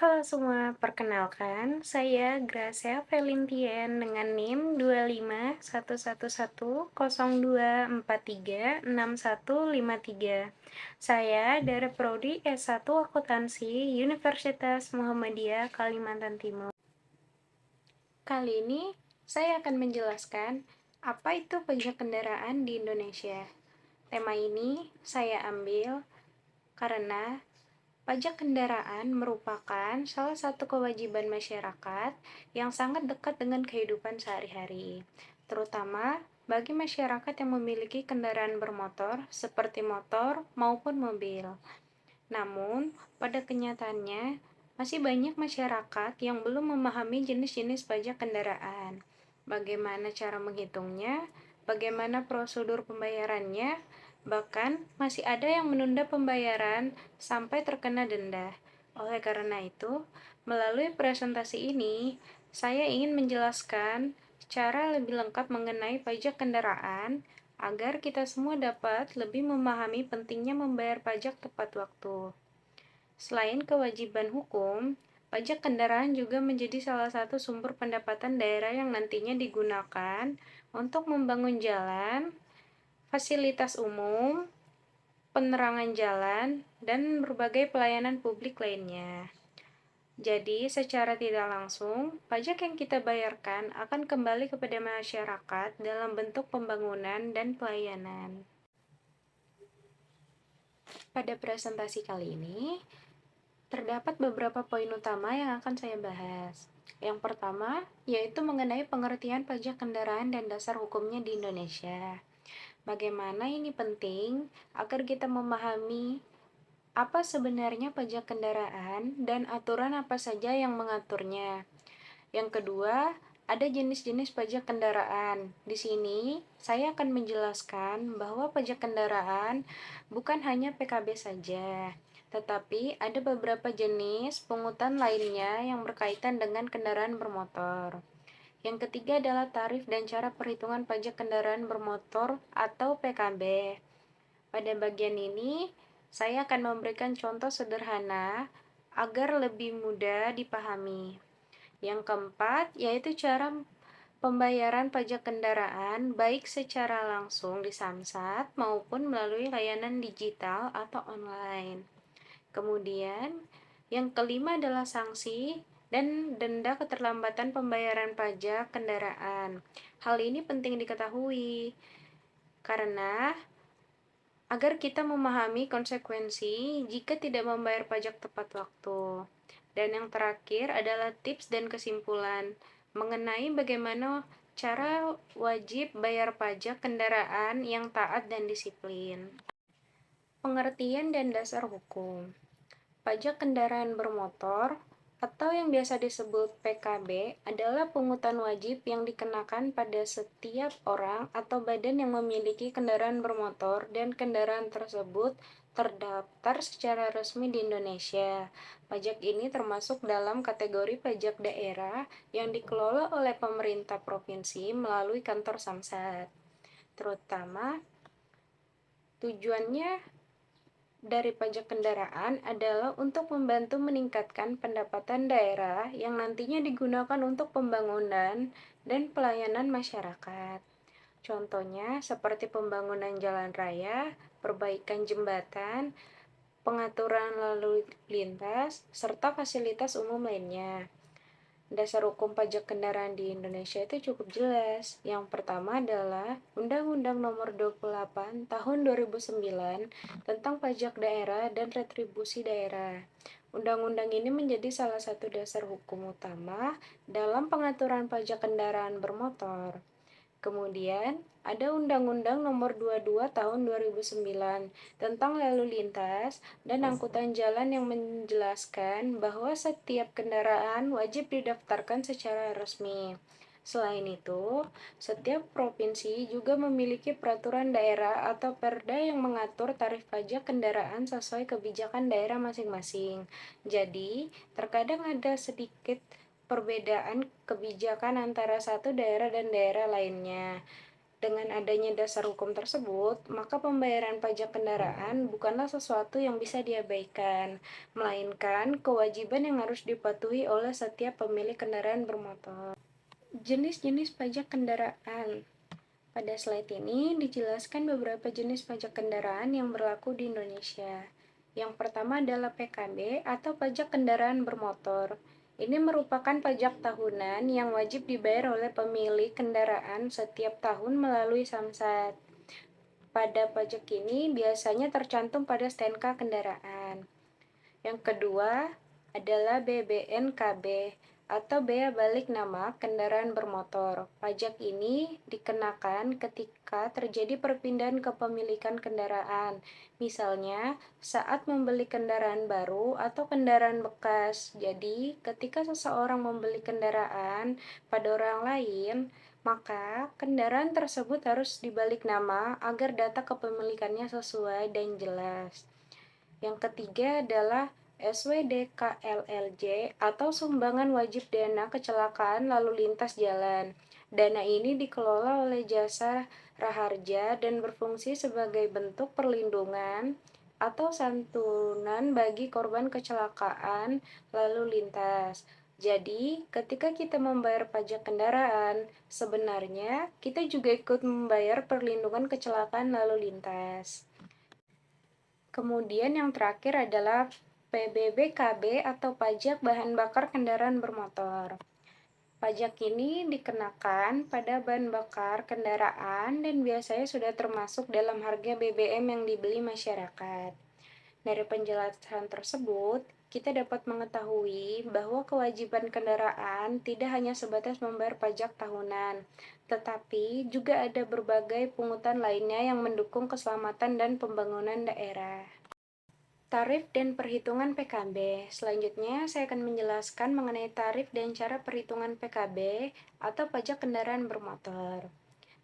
Halo semua, perkenalkan saya Gracia Felintian dengan NIM 2511102436153. Saya dari Prodi S1 Akuntansi Universitas Muhammadiyah Kalimantan Timur. Kali ini saya akan menjelaskan apa itu pajak kendaraan di Indonesia. Tema ini saya ambil karena pajak kendaraan merupakan salah satu kewajiban masyarakat yang sangat dekat dengan kehidupan sehari-hari, terutama bagi masyarakat yang memiliki kendaraan bermotor seperti motor maupun mobil. Namun, pada kenyataannya, masih banyak masyarakat yang belum memahami jenis-jenis pajak kendaraan, bagaimana cara menghitungnya, bagaimana prosedur pembayarannya, bahkan masih ada yang menunda pembayaran sampai terkena denda. Oleh karena itu, melalui presentasi ini, saya ingin menjelaskan cara lebih lengkap mengenai pajak kendaraan agar kita semua dapat lebih memahami pentingnya membayar pajak tepat waktu. Selain kewajiban hukum, pajak kendaraan juga menjadi salah satu sumber pendapatan daerah yang nantinya digunakan untuk membangun jalan, fasilitas umum, penerangan jalan, dan berbagai pelayanan publik lainnya. Jadi, secara tidak langsung, pajak yang kita bayarkan akan kembali kepada masyarakat dalam bentuk pembangunan dan pelayanan. Pada presentasi kali ini, terdapat beberapa poin utama yang akan saya bahas. Yang pertama, yaitu mengenai pengertian pajak kendaraan dan dasar hukumnya di Indonesia. Bagaimana ini penting agar kita memahami apa sebenarnya pajak kendaraan dan aturan apa saja yang mengaturnya. Yang kedua, ada jenis-jenis pajak kendaraan. Di sini, saya akan menjelaskan bahwa pajak kendaraan bukan hanya PKB saja, tetapi ada beberapa jenis pungutan lainnya yang berkaitan dengan kendaraan bermotor. Yang ketiga adalah tarif dan cara perhitungan pajak kendaraan bermotor atau PKB. Pada bagian ini, saya akan memberikan contoh sederhana agar lebih mudah dipahami. Yang keempat, yaitu cara pembayaran pajak kendaraan baik secara langsung di Samsat maupun melalui layanan digital atau online. Kemudian, yang kelima adalah sanksi dan denda keterlambatan pembayaran pajak kendaraan. Hal ini penting diketahui karena agar kita memahami konsekuensi jika tidak membayar pajak tepat waktu. Dan yang terakhir adalah tips dan kesimpulan mengenai bagaimana cara wajib bayar pajak kendaraan yang taat dan disiplin. Pengertian dan dasar hukum. Pajak kendaraan bermotor atau yang biasa disebut PKB adalah pungutan wajib yang dikenakan pada setiap orang atau badan yang memiliki kendaraan bermotor dan kendaraan tersebut terdaftar secara resmi di Indonesia. Pajak ini termasuk dalam kategori pajak daerah yang dikelola oleh pemerintah provinsi melalui kantor Samsat. Terutama tujuannya dari pajak kendaraan adalah untuk membantu meningkatkan pendapatan daerah yang nantinya digunakan untuk pembangunan dan pelayanan masyarakat. Contohnya seperti pembangunan jalan raya, perbaikan jembatan, pengaturan lalu lintas, serta fasilitas umum lainnya. Dasar hukum pajak kendaraan di Indonesia itu cukup jelas. Yang pertama adalah Undang-Undang Nomor 28 Tahun 2009 tentang Pajak Daerah dan Retribusi Daerah. Undang-undang ini menjadi salah satu dasar hukum utama dalam pengaturan pajak kendaraan bermotor. Kemudian, ada Undang-Undang Nomor 22 Tahun 2009 tentang lalu lintas dan angkutan jalan yang menjelaskan bahwa setiap kendaraan wajib didaftarkan secara resmi. Selain itu, setiap provinsi juga memiliki peraturan daerah atau Perda yang mengatur tarif pajak kendaraan sesuai kebijakan daerah masing-masing. Jadi, terkadang ada sedikit perbedaan kebijakan antara satu daerah dan daerah lainnya. Dengan adanya dasar hukum tersebut, maka pembayaran pajak kendaraan bukanlah sesuatu yang bisa diabaikan, melainkan kewajiban yang harus dipatuhi oleh setiap pemilik kendaraan bermotor. Jenis-jenis pajak kendaraan. Pada slide ini dijelaskan beberapa jenis pajak kendaraan yang berlaku di Indonesia. Yang pertama adalah PKB atau pajak kendaraan bermotor. Ini merupakan pajak tahunan yang wajib dibayar oleh pemilik kendaraan setiap tahun melalui Samsat. Pada pajak ini biasanya tercantum pada STNK kendaraan. Yang kedua adalah BBNKB atau bea balik nama kendaraan bermotor. Pajak ini dikenakan ketika terjadi perpindahan kepemilikan kendaraan, misalnya saat membeli kendaraan baru atau kendaraan bekas. Jadi, ketika seseorang membeli kendaraan pada orang lain, maka kendaraan tersebut harus dibalik nama agar data kepemilikannya sesuai dan jelas. Yang ketiga adalah SWDKLLJ atau Sumbangan Wajib Dana Kecelakaan Lalu Lintas Jalan. Dana ini dikelola oleh Jasa Raharja dan berfungsi sebagai bentuk perlindungan atau santunan bagi korban kecelakaan lalu lintas. Jadi, ketika kita membayar pajak kendaraan, sebenarnya kita juga ikut membayar perlindungan kecelakaan lalu lintas. Kemudian yang terakhir adalah PBBKB atau pajak bahan bakar kendaraan bermotor. Pajak ini dikenakan pada bahan bakar kendaraan dan biasanya sudah termasuk dalam harga BBM yang dibeli masyarakat. Dari penjelasan tersebut, kita dapat mengetahui bahwa kewajiban kendaraan tidak hanya sebatas membayar pajak tahunan, tetapi juga ada berbagai pungutan lainnya yang mendukung keselamatan dan pembangunan daerah. Tarif dan perhitungan PKB. Selanjutnya, saya akan menjelaskan mengenai tarif dan cara perhitungan PKB atau pajak kendaraan bermotor.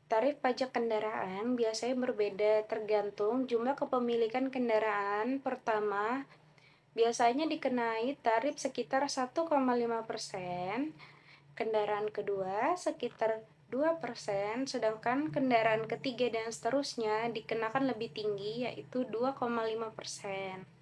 Tarif pajak kendaraan biasanya berbeda tergantung jumlah kepemilikan kendaraan. Pertama, biasanya dikenai tarif sekitar 1,5%, kendaraan kedua sekitar 2%, sedangkan kendaraan ketiga dan seterusnya dikenakan lebih tinggi yaitu 2,5%.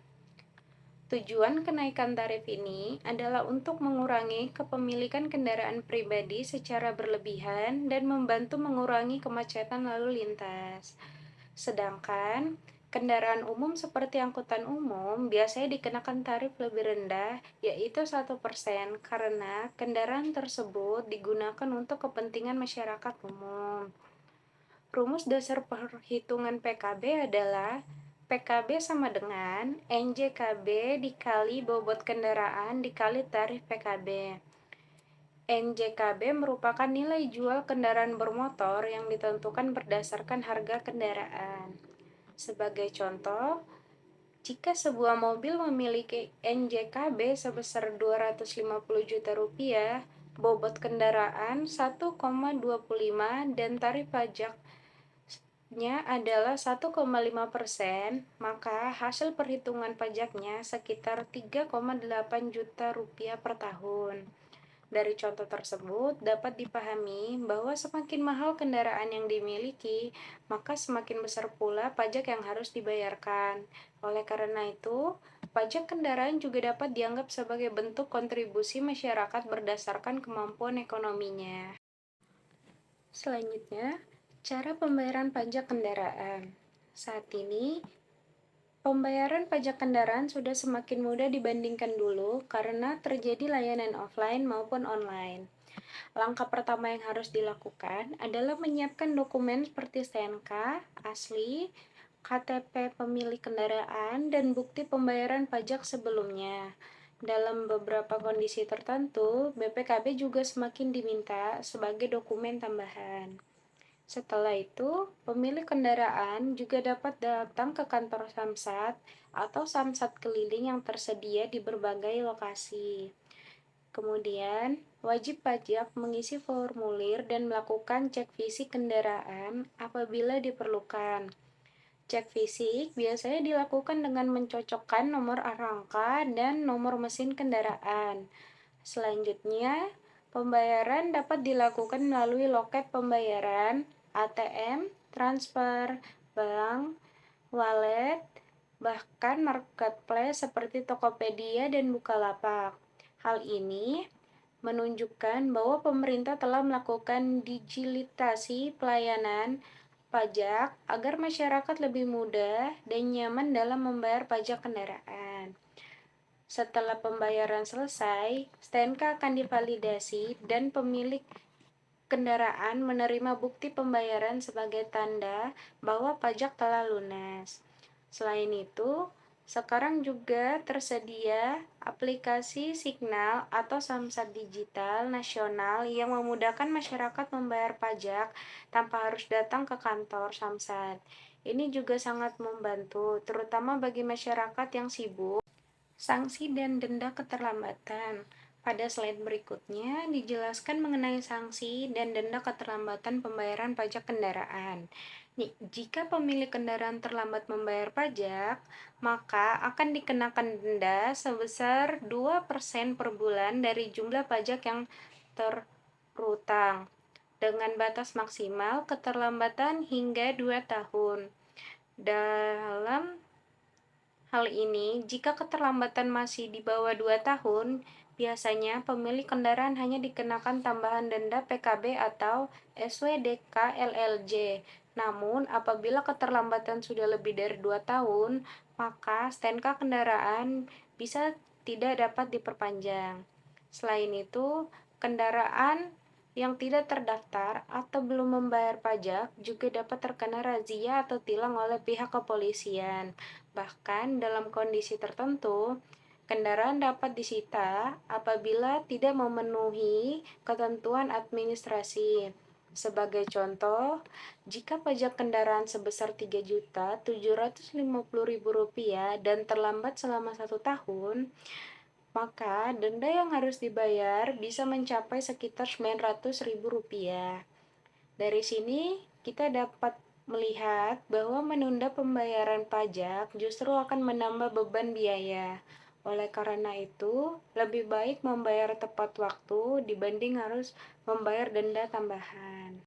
Tujuan kenaikan tarif ini adalah untuk mengurangi kepemilikan kendaraan pribadi secara berlebihan dan membantu mengurangi kemacetan lalu lintas. Sedangkan kendaraan umum seperti angkutan umum biasanya dikenakan tarif lebih rendah, yaitu 1%, karena kendaraan tersebut digunakan untuk kepentingan masyarakat umum. Rumus dasar perhitungan PKB adalah PKB sama dengan NJKB dikali bobot kendaraan dikali tarif PKB. NJKB merupakan nilai jual kendaraan bermotor yang ditentukan berdasarkan harga kendaraan. Sebagai contoh, jika sebuah mobil memiliki NJKB sebesar 250 juta rupiah, bobot kendaraan 1,25 dan tarif pajak adalah 1,5%, maka hasil perhitungan pajaknya sekitar 3,8 juta rupiah per tahun. Dari contoh tersebut dapat dipahami bahwa semakin mahal kendaraan yang dimiliki, maka semakin besar pula pajak yang harus dibayarkan. Oleh karena itu, pajak kendaraan juga dapat dianggap sebagai bentuk kontribusi masyarakat berdasarkan kemampuan ekonominya. Selanjutnya, cara pembayaran pajak kendaraan. Saat ini, pembayaran pajak kendaraan sudah semakin mudah dibandingkan dulu karena terjadi layanan offline maupun online. Langkah pertama yang harus dilakukan adalah menyiapkan dokumen seperti STNK, asli, KTP pemilik kendaraan, dan bukti pembayaran pajak sebelumnya. Dalam beberapa kondisi tertentu, BPKB juga semakin diminta sebagai dokumen tambahan. Setelah itu, pemilik kendaraan juga dapat datang ke kantor Samsat atau Samsat keliling yang tersedia di berbagai lokasi. Kemudian, wajib pajak mengisi formulir dan melakukan cek fisik kendaraan apabila diperlukan. Cek fisik biasanya dilakukan dengan mencocokkan nomor rangka dan nomor mesin kendaraan. Selanjutnya, pembayaran dapat dilakukan melalui loket pembayaran ATM, transfer, bank, wallet, bahkan marketplace seperti Tokopedia dan Bukalapak. Hal ini menunjukkan bahwa pemerintah telah melakukan digitalisasi pelayanan pajak agar masyarakat lebih mudah dan nyaman dalam membayar pajak kendaraan. Setelah pembayaran selesai, STNK akan divalidasi dan pemilik kendaraan menerima bukti pembayaran sebagai tanda bahwa pajak telah lunas. Selain itu, sekarang juga tersedia aplikasi Signal atau Samsat Digital Nasional yang memudahkan masyarakat membayar pajak tanpa harus datang ke kantor Samsat. Ini juga sangat membantu, terutama bagi masyarakat yang sibuk. Sanksi dan denda keterlambatan. Pada slide berikutnya dijelaskan mengenai sanksi dan denda keterlambatan pembayaran pajak kendaraan. Nih, jika pemilik kendaraan terlambat membayar pajak, maka akan dikenakan denda sebesar 2% per bulan dari jumlah pajak yang terutang, dengan batas maksimal keterlambatan hingga 2 tahun. Dalam hal ini, jika keterlambatan masih di bawah 2 tahun, biasanya pemilik kendaraan hanya dikenakan tambahan denda PKB atau SWDK LLJ. Namun, apabila keterlambatan sudah lebih dari 2 tahun, maka STNK kendaraan bisa tidak dapat diperpanjang. Selain itu, kendaraan yang tidak terdaftar atau belum membayar pajak juga dapat terkena razia atau tilang oleh pihak kepolisian. Bahkan dalam kondisi tertentu, kendaraan dapat disita apabila tidak memenuhi ketentuan administrasi. Sebagai contoh, jika pajak kendaraan sebesar Rp3.750.000 dan terlambat selama 1 tahun, maka denda yang harus dibayar bisa mencapai sekitar Rp900.000. Dari sini, kita dapat melihat bahwa menunda pembayaran pajak justru akan menambah beban biaya. Oleh karena itu, lebih baik membayar tepat waktu dibanding harus membayar denda tambahan.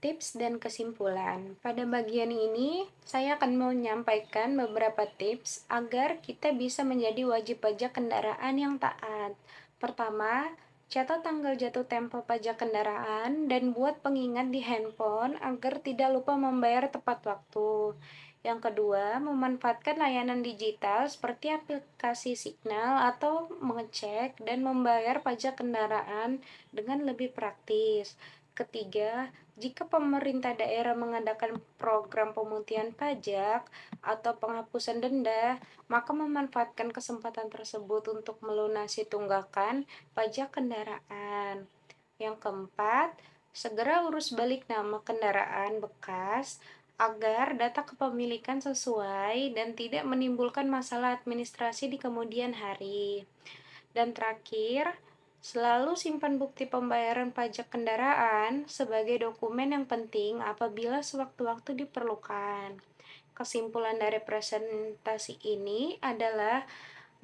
Tips dan kesimpulan. Pada bagian ini, saya akan menyampaikan beberapa tips agar kita bisa menjadi wajib pajak kendaraan yang taat. Pertama, catat tanggal jatuh tempo pajak kendaraan dan buat pengingat di handphone agar tidak lupa membayar tepat waktu. Yang kedua, memanfaatkan layanan digital seperti aplikasi Signal atau mengecek dan membayar pajak kendaraan dengan lebih praktis. Ketiga, jika pemerintah daerah mengadakan program pemutihan pajak atau penghapusan denda, maka memanfaatkan kesempatan tersebut untuk melunasi tunggakan pajak kendaraan. Yang keempat, segera urus balik nama kendaraan bekas agar data kepemilikan sesuai dan tidak menimbulkan masalah administrasi di kemudian hari. Dan terakhir, selalu simpan bukti pembayaran pajak kendaraan sebagai dokumen yang penting apabila sewaktu-waktu diperlukan. Kesimpulan dari presentasi ini adalah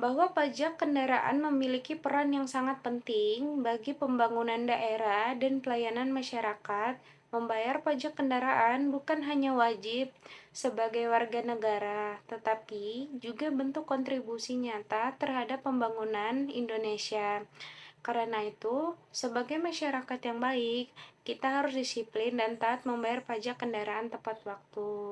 bahwa pajak kendaraan memiliki peran yang sangat penting bagi pembangunan daerah dan pelayanan masyarakat. Membayar pajak kendaraan bukan hanya wajib sebagai warga negara, tetapi juga bentuk kontribusi nyata terhadap pembangunan Indonesia. Karena itu, sebagai masyarakat yang baik, kita harus disiplin dan taat membayar pajak kendaraan tepat waktu.